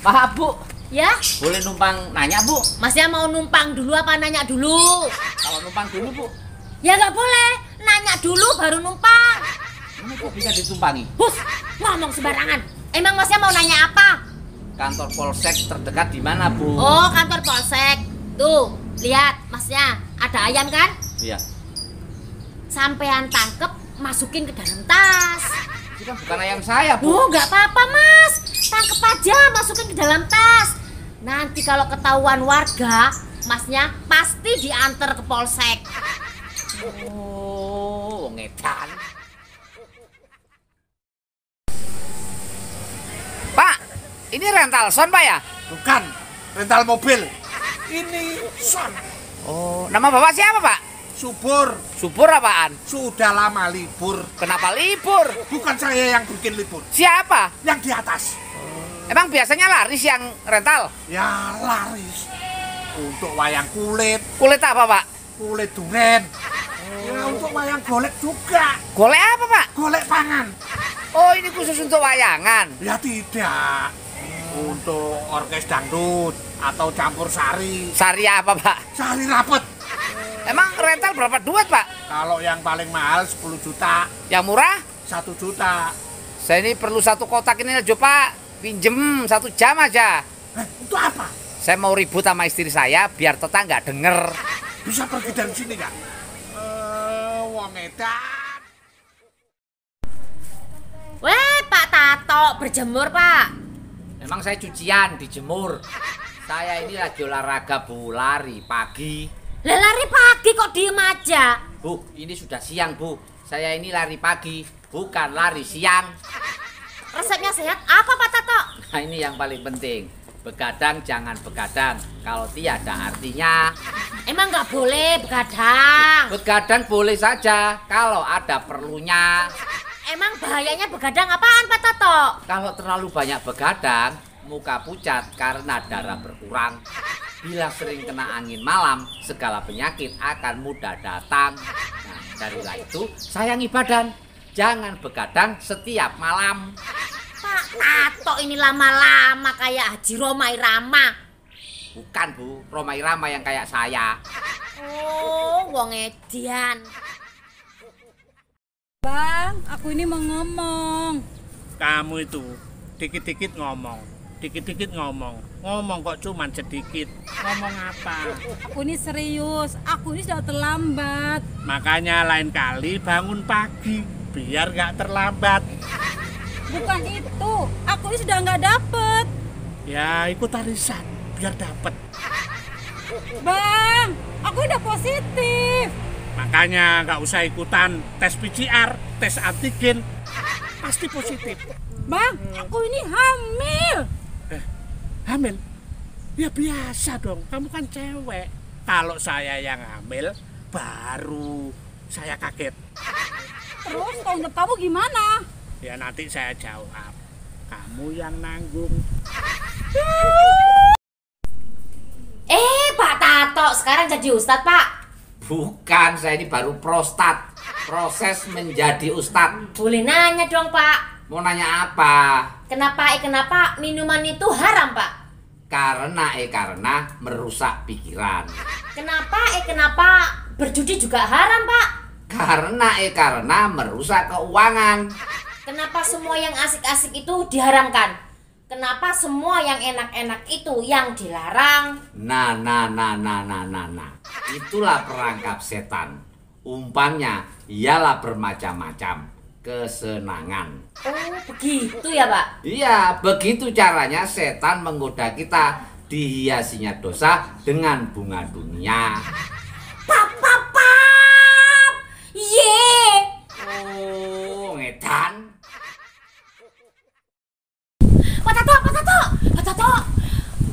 Maaf Bu, Ya, boleh numpang nanya Bu? Masnya mau numpang dulu apa nanya dulu? Kalau numpang dulu Bu, Ya nggak boleh, nanya dulu baru numpang. ini kok bisa ditumpangi? Hus, ngomong sembarangan. Emang Masnya mau nanya apa? Kantor polsek terdekat di mana Bu? Oh, kantor polsek. Tuh, lihat Masnya, ada ayam kan? Iya. Sampean tangkep, masukin ke dalam tas. Itu kan bukan ayam saya Bu. Oh, nggak apa-apa Mas, tangkep aja, masukin ke dalam tas. Nanti kalau ketahuan warga, Masnya pasti diantar ke polsek. Oh, ngedan. Pak, ini rental son Pak ya? Bukan, rental mobil. Ini Son. Oh, nama Bapak siapa Pak? Subur. Subur apaan? Sudah lama libur. Kenapa libur? Bukan saya yang bikin libur. Siapa? Yang di atas. Emang biasanya laris yang rental? Ya laris. Untuk wayang kulit, Kulit apa Pak? kulit duren. Ya untuk wayang golek juga. Golek apa Pak? Golek pangan. Oh, ini khusus untuk wayangan. Ya tidak. Untuk orkes dangdut atau campur sari. Sari apa Pak? Sari rapet. Emang rental berapa duit Pak? Kalau yang paling mahal 10 juta, Yang murah? 1 juta. Saya ini perlu satu kotak ini aja Pak. Pinjem 1 jam aja. Untuk apa? Saya mau ribut sama istri saya biar tetangga nggak denger. Bisa pergi dari sini nggak? Wong edan. Weh, Pak Tato, berjemur Pak. Memang saya cucian dijemur. Saya ini lagi olahraga Bu, lari pagi. Lah lari pagi kok diem aja? Bu, ini sudah siang Bu. Saya ini lari pagi, bukan lari siang. Resepnya sehat apa Pak Tato? Nah ini yang paling penting. Begadang jangan begadang kalau tiada artinya. Emang nggak boleh begadang? Begadang boleh saja kalau ada perlunya. Emang bahayanya begadang apaan Pak Tato? Kalau terlalu banyak begadang, muka pucat karena darah berkurang. Bila sering kena angin malam, segala penyakit akan mudah datang. Nah, darilah itu sayangi badan. Jangan begadang setiap malam. Pak Tato ini lama-lama kayak Haji Roma Irama. Bukan Bu, Roma Irama yang kayak saya. Oh, wong edian. Bang, aku ini mau ngomong. Kamu itu dikit-dikit ngomong, dikit-dikit ngomong. Ngomong kok cuman sedikit. Ngomong apa? Aku ini serius, aku ini sudah terlambat. Makanya lain kali bangun pagi biar gak terlambat. Bukan itu, aku ini sudah nggak dapet. Ya ikut arisan biar dapet. Bang, aku udah positif. Makanya gak usah ikutan tes PCR, tes antigen. Pasti positif. Bang, aku ini hamil. Hamil? Ya biasa dong, kamu kan cewek. Kalau saya yang hamil, baru saya kaget. Terus tanggung jawab kamu gimana? Ya nanti saya jawab, kamu yang nanggung. Pak Tato sekarang jadi ustadz Pak. Bukan, saya ini baru prostat. Proses menjadi ustadz. Boleh nanya dong Pak. Mau nanya apa? Kenapa minuman itu haram Pak? Karena merusak pikiran. Kenapa berjudi juga haram Pak? Karena merusak keuangan. Kenapa semua yang asik-asik itu diharamkan? Kenapa semua yang enak-enak itu yang dilarang? Nah. Itulah perangkap setan. Umpannya ialah bermacam-macam kesenangan. Oh, begitu ya Pak? Iya, begitu caranya setan menggoda kita. Dihiasinya dosa dengan bunga dunia. Pap! Ye! Oh, ngedan. Pak Tato!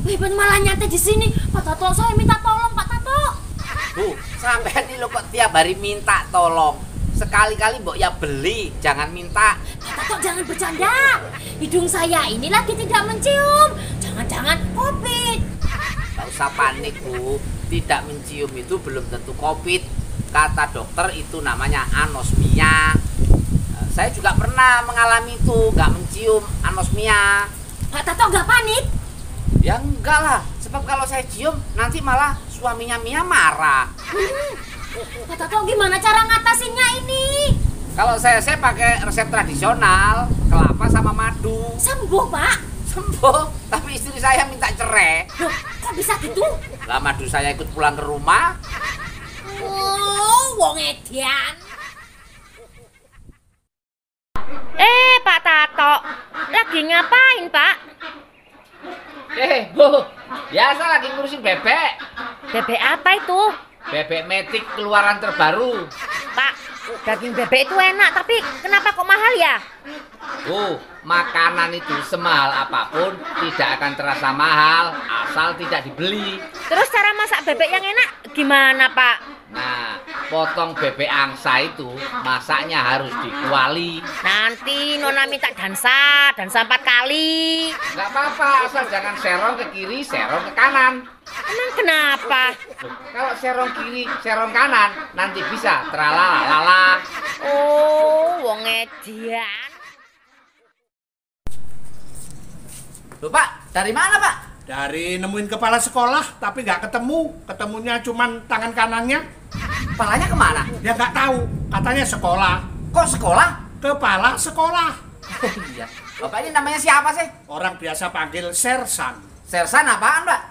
Wih, malah nyantai di sini. Pak Tato, saya minta tolong Pak Tato. Bu, sampai ini lo kok tiap hari minta tolong. Sekali-kali mbok ya beli, jangan minta. Pak Tato jangan bercanda. Hidung saya ini lagi tidak mencium. Jangan-jangan COVID. Gak usah panik Bu, tidak mencium itu belum tentu COVID. Kata dokter itu namanya anosmia. Saya juga pernah mengalami itu, gak mencium anosmia. Pak Tato nggak panik? Ya enggak lah, sebab kalau saya cium nanti malah suaminya Mia marah. Pak Tato gimana cara ngatasinnya ini? Kalau saya pakai resep tradisional, kelapa sama madu. Sembuh, Pak. Sembuh, tapi istri saya minta cerai. Loh, kok bisa gitu? Lah madu saya ikut pulang ke rumah. Oh, wong edan. Pak Tato, lagi ngapain, Pak? Bu, biasa lagi ngurusin bebek. Bebek apa itu? Bebek metik keluaran terbaru. Pak, daging bebek itu enak, tapi kenapa kok mahal ya? Makanan itu semahal apapun tidak akan terasa mahal asal tidak dibeli. Terus cara masak bebek yang enak gimana, Pak? Nah, potong bebek angsa itu masaknya harus dikuali. Nanti Nona minta dansa 4 kali. Nggak apa-apa, asal jangan serong ke kiri, serong ke kanan. Emang kenapa? Kalau serong kiri, serong kanan, nanti bisa tralalalala. Oh, wong edan. Loh Pak, dari mana Pak? Dari nemuin kepala sekolah tapi nggak ketemu. Ketemunya cuman tangan kanannya. Kepalanya kemana? Ya nggak tahu. Katanya sekolah. Kok sekolah? Kepala sekolah. Oh iya. Bapak ini namanya siapa sih? Orang biasa panggil Sersan. Sersan apaan Pak?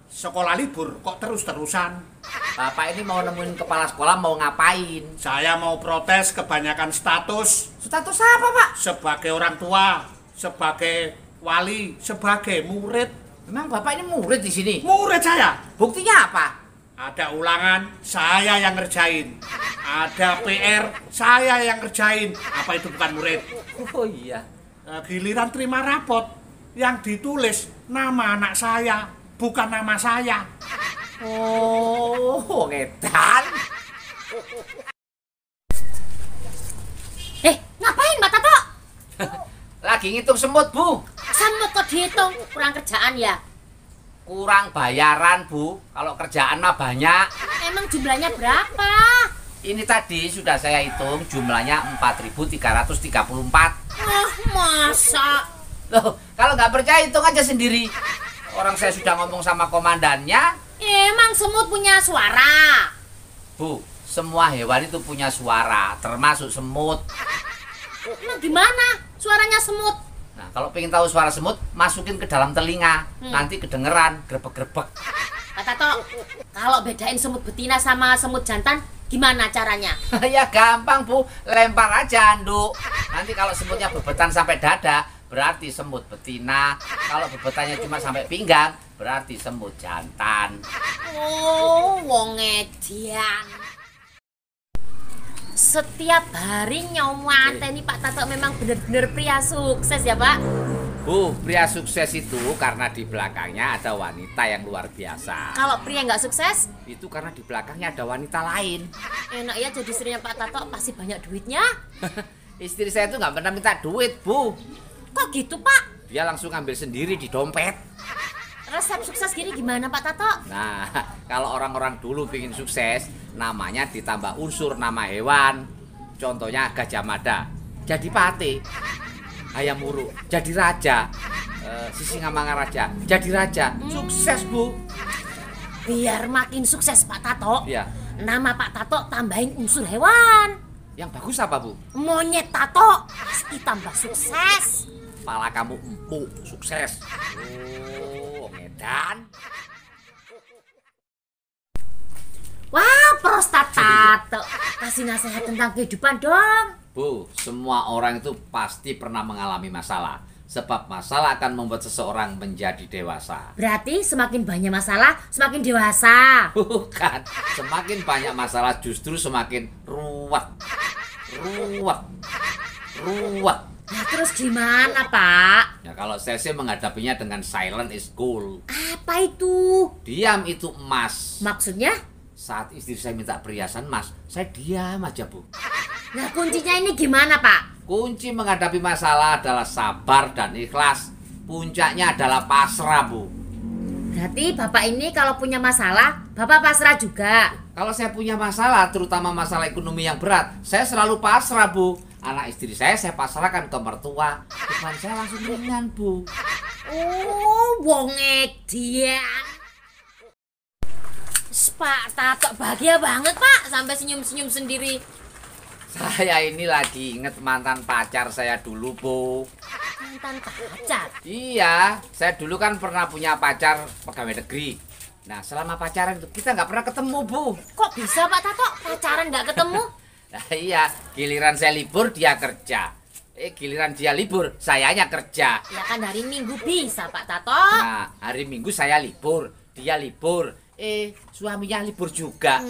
Sekolah libur kok terus-terusan. Bapak ini mau nemuin kepala sekolah mau ngapain? Saya mau protes kebanyakan status. Status apa Pak? Sebagai orang tua, sebagai wali, sebagai murid. Memang Bapak ini murid di sini? Murid saya. Buktinya apa? Ada ulangan, saya yang ngerjain. Ada PR, saya yang ngerjain. Apa itu bukan murid? Oh iya. Giliran terima rapot yang ditulis nama anak saya, bukan nama saya. Oh, ngedan. Ngapain, Mbak Tato? Lagi ngitung semut, Bu. Semut kok dihitung, kurang kerjaan ya? Kurang bayaran, Bu. Kalau kerjaan mah banyak. Emang jumlahnya berapa? Ini tadi sudah saya hitung jumlahnya 4.334. Masa? Loh, kalau nggak percaya hitung aja sendiri. Orang saya sudah ngomong sama komandannya. Emang semut punya suara? Bu, semua hewan itu punya suara, termasuk semut. Emang gimana suaranya semut? Nah, kalau pengen tahu suara semut, masukin ke dalam telinga. Nanti kedengeran, grebek-grebek. Pak Tato, kalau bedain semut betina sama semut jantan, gimana caranya? Ya gampang, Bu. Lempar aja anduk. Nanti kalau semutnya bebetan sampai dada, berarti semut betina. Kalau bebetannya cuma sampai pinggang, berarti semut jantan. Oh, wong edan. Setiap hari nyomanteni Pak Tato memang benar-benar pria sukses ya, Pak? Bu, pria sukses itu karena di belakangnya ada wanita yang luar biasa. Kalau pria nggak sukses? Itu karena di belakangnya ada wanita lain. Enak ya jadi istrinya Pak Tato, pasti banyak duitnya. Istri saya itu nggak pernah minta duit, Bu. Kok gitu, Pak? Dia langsung ambil sendiri di dompet. Resep sukses gini gimana, Pak Tato? Nah, kalau orang-orang dulu ingin sukses, namanya ditambah unsur nama hewan. Contohnya Gajah Mada, jadi pate. Ayam Wuruk, jadi raja. Sisingamangaraja, jadi raja. Sukses, Bu. Biar makin sukses Pak Tato, Ya. nama Pak Tato tambahin unsur hewan. Yang bagus apa, Bu? Monyet Tato, pasti tambah sukses. Pala kamu empuk, sukses. Oh, edan. Wah, prostat Tato. Kasih nasihat tentang kehidupan dong. Bu, semua orang itu pasti pernah mengalami masalah. Sebab masalah akan membuat seseorang menjadi dewasa. Berarti semakin banyak masalah, semakin dewasa. Bukan, semakin banyak masalah justru semakin ruwet. Nah, terus gimana, Pak? Ya kalau saya sih menghadapinya dengan silent is gold. Apa itu? Diam itu emas. Maksudnya? Saat istri saya minta perhiasan emas, saya diam aja, Bu. Nah, kuncinya ini gimana, Pak? Kunci menghadapi masalah adalah sabar dan ikhlas. Puncaknya adalah pasrah, Bu. Berarti Bapak ini kalau punya masalah, Bapak pasrah juga. Kalau saya punya masalah, terutama masalah ekonomi yang berat, saya selalu pasrah, Bu. Anak istri saya pasrahkan ke mertua. Bukan saya langsung ringan, Bu. Oh, wong edian. Pak Tato bahagia banget Pak, sampai senyum-senyum sendiri. Saya ini lagi inget mantan pacar saya dulu, Bu. Mantan pacar? Iya, saya dulu kan pernah punya pacar pegawai negeri. Nah, selama pacaran itu kita nggak pernah ketemu, Bu. Kok bisa Pak Tato pacaran nggak ketemu? Nah, iya, giliran saya libur dia kerja. Giliran dia libur, sayanya kerja. Ya kan hari Minggu bisa Pak Tato. Nah, hari Minggu saya libur, dia libur. Suaminya libur juga.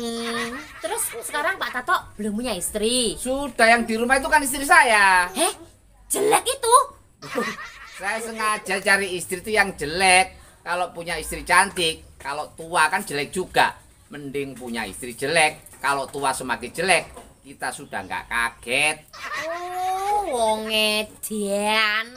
Terus sekarang Pak Tato belum punya istri? Sudah, yang di rumah itu kan istri saya. Jelek itu? Saya sengaja cari istri itu yang jelek. Kalau punya istri cantik, kalau tua kan jelek juga. Mending punya istri jelek. Kalau tua semakin jelek, kita sudah nggak kaget. Oh, wong edian.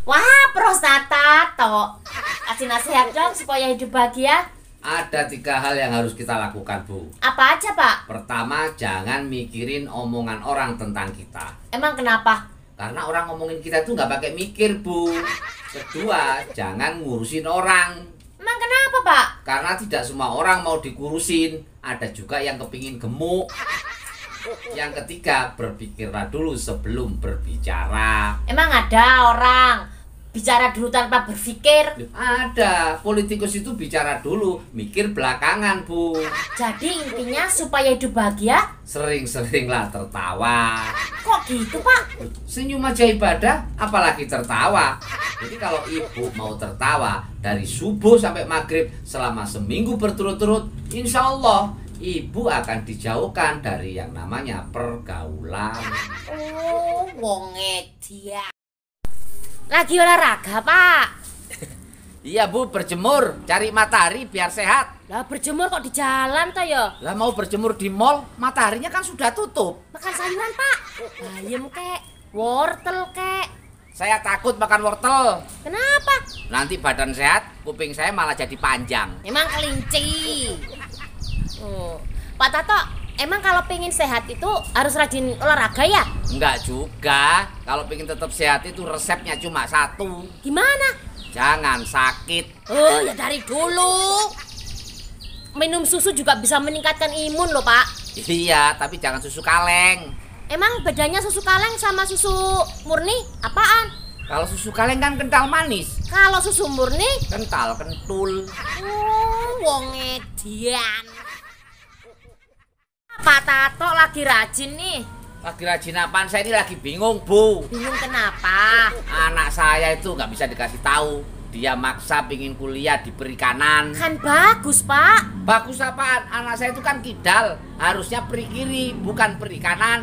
Wah, prostata Tato. Kasih nasihat dong supaya hidup bahagia. Ada 3 hal yang harus kita lakukan, Bu. Apa aja, Pak? Pertama, jangan mikirin omongan orang tentang kita. Emang kenapa? Karena orang ngomongin kita itu nggak pakai mikir, Bu. Kedua, jangan ngurusin orang. Emang kenapa, Pak? Karena tidak semua orang mau dikurusin. Ada juga yang kepingin gemuk. Yang ketiga, berpikirlah dulu sebelum berbicara. Emang ada orang bicara dulu tanpa berpikir? Ada, politikus itu bicara dulu, mikir belakangan, Bu. Jadi intinya supaya hidup bahagia, Sering-seringlah tertawa. kok gitu, Pak? Senyum aja ibadah, apalagi tertawa. Jadi kalau ibu mau tertawa dari subuh sampai maghrib selama seminggu berturut-turut, insya Allah ibu akan dijauhkan dari yang namanya pergaulan. Oh, wong edian. Lagi olahraga, Pak? Iya, Bu, berjemur, cari matahari biar sehat. Lah berjemur kok di jalan toh ya? Lah mau berjemur di mall, mataharinya kan sudah tutup. Makan sayuran, Pak. Bayam kek, wortel kek. Saya takut makan wortel. Kenapa? Nanti badan sehat, kuping saya malah jadi panjang. Emang kelinci. Pak Tato, emang kalau pengen sehat itu harus rajin olahraga ya? Enggak juga. Kalau pengen tetap sehat itu resepnya cuma satu. Gimana? Jangan sakit. Oh, ya dari dulu. Minum susu juga bisa meningkatkan imun loh, Pak. Iya, tapi jangan susu kaleng. Emang bedanya susu kaleng sama susu murni apaan? Kalau susu kaleng kan kental manis. Kalau susu murni Kental kentul. oh, wong edian. Pak Tato lagi rajin nih. Lagi rajin apaan? Saya ini lagi bingung, Bu. Bingung kenapa? Anak saya itu nggak bisa dikasih tahu. Dia maksa pingin kuliah di perikanan. Kan bagus, Pak. Bagus apaan? Anak saya itu kan kidal. Harusnya peri kiri, bukan perikanan.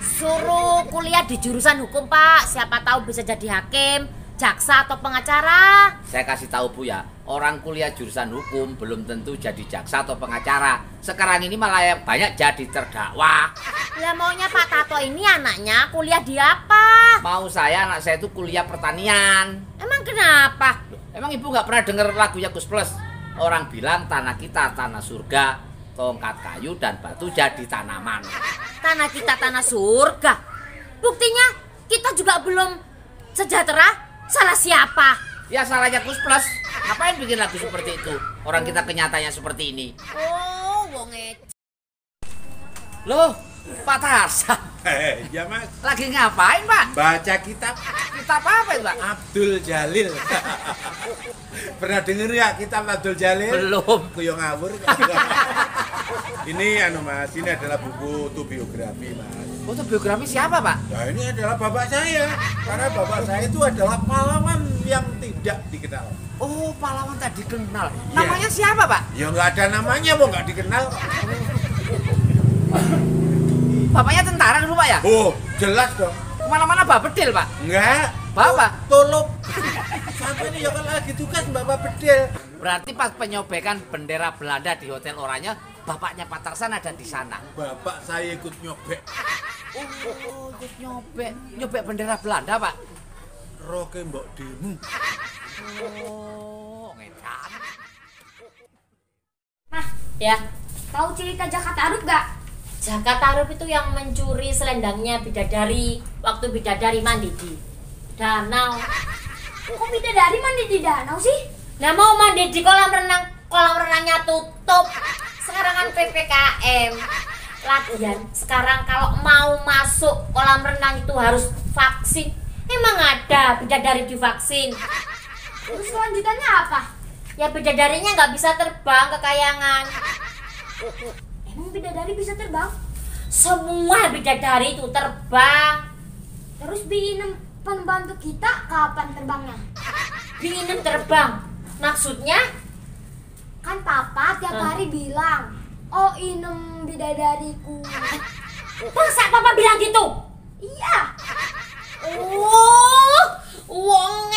Suruh kuliah di jurusan hukum, Pak. Siapa tahu bisa jadi hakim, jaksa atau pengacara. Saya kasih tahu, Bu, ya. Orang kuliah jurusan hukum belum tentu jadi jaksa atau pengacara. Sekarang ini malah yang banyak jadi terdakwa. Lah maunya Pak Tato ini anaknya kuliah di apa? Mau saya anak saya itu kuliah pertanian. Emang kenapa? Emang ibu nggak pernah denger lagunya Gus Plus? Orang bilang tanah kita tanah surga, tongkat kayu dan batu jadi tanaman. Tanah kita tanah surga. Buktinya kita juga belum sejahtera. Salah siapa? Ya salahnya Gus Plus. Ngapain bikin lagu seperti itu? Orang kita kenyataannya seperti ini. Oh, wong Loh, Pak Tarsan. Ya Mas, Lagi ngapain, Pak? baca kitab Kitab apa itu, Pak? Abdul Jalil. Pernah denger ya kitab Abdul Jalil? Belum. Kuyo ngawur. Ini Mas, ini adalah buku autobiografi Mas. Autobiografi siapa, Pak? Nah ini adalah bapak saya. Karena bapak saya itu adalah pahlawan yang tidak dikenal. Oh, pahlawan tadi kenal. Iya. Namanya siapa, Pak? Ya nggak ada namanya, mau nggak dikenal. Bapaknya tentara dulu, Pak ya? Oh, jelas dong. Kemana-mana Bapak Bedil, Pak? Enggak. Bapak? Tolong. Sampai ini ya kan lagi tugas Bapak Bedil. Berarti pas penyobekan bendera Belanda di Hotel Oranye, bapaknya Pak Tarsan ada di sana. Bapak saya ikut nyobek. Oh, ikut nyobek bendera Belanda, Pak. Roke mbok demo. Oh, ngedan. Nah, ya. Tahu cerita Jaka Tarub gak? Jaka Tarub itu yang mencuri selendangnya bidadari waktu bidadari mandi di. danau. Kok bidadari mandi di danau sih? Nah mau mandi di kolam renangnya tutup. Sekarang kan PPKM. Lagian sekarang kalau mau masuk kolam renang itu harus vaksin. Emang ada bidadari divaksin? Terus selanjutnya apa? Ya bidadarinya nggak bisa terbang ke kayangan. Emang bidadari bisa terbang? Semua bidadari itu terbang. Terus Biinem pembantu kita kapan terbangnya? Biinem terbang. Maksudnya? Kan papa tiap hari bilang, oh Inem bidadariku. Masa papa bilang gitu? Iya. Oh, wong